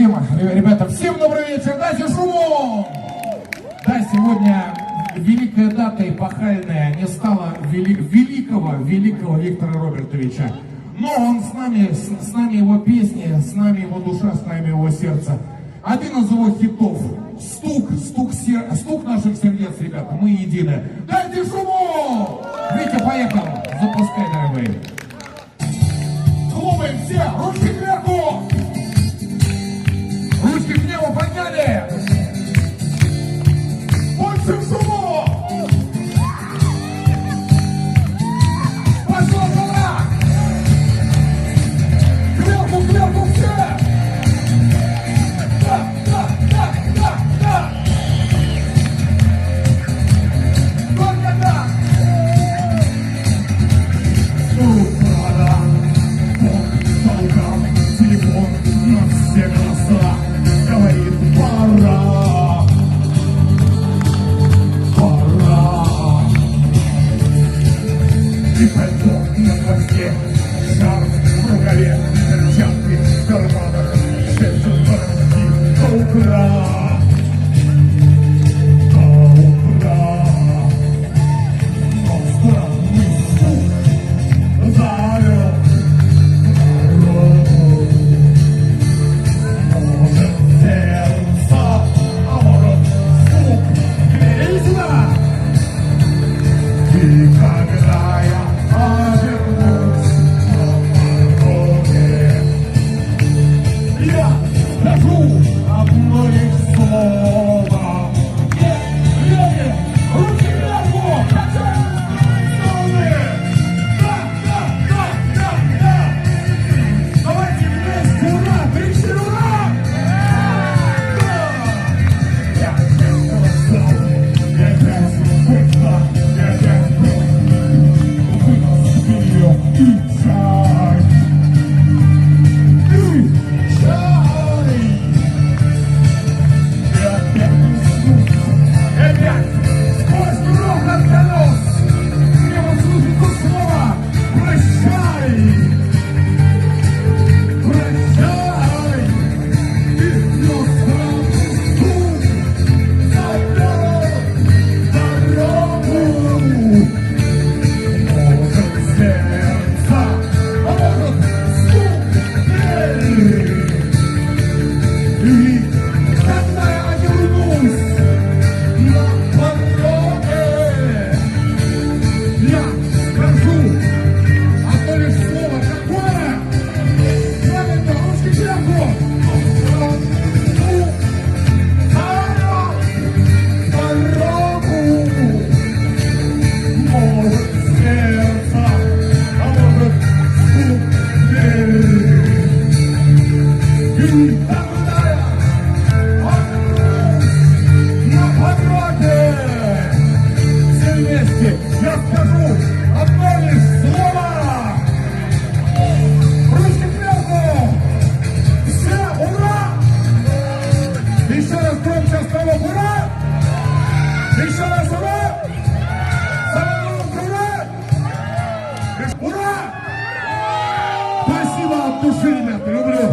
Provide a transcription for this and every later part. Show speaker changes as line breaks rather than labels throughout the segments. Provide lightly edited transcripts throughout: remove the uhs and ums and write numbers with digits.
Ребята, всем добрый вечер, дайте шуму! Да, сегодня великая дата эпохальная, не стало великого Виктора Робертовича. Но он с нами его песни, с нами его душа, с нами его сердце. Один из его хитов. Стук наших сердец, ребята, мы едины. Дайте шуму! Витя, поехал! Запускай, дорогой. Хлопаем все! Ручки кверху! Ручки к небу подняли! Больше шуму! Пошла жара! Кверху все! Я скажу одно лишь слово! Ручки кверху! Все, ура! Еще раз громче осталось, ура! Еще раз ура! Самое ура! Ура! Спасибо от души, ребята, люблю!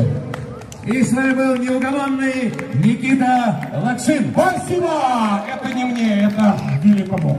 И с вами был неугомонный Никита Лакшин. Спасибо! Это не мне, это великому.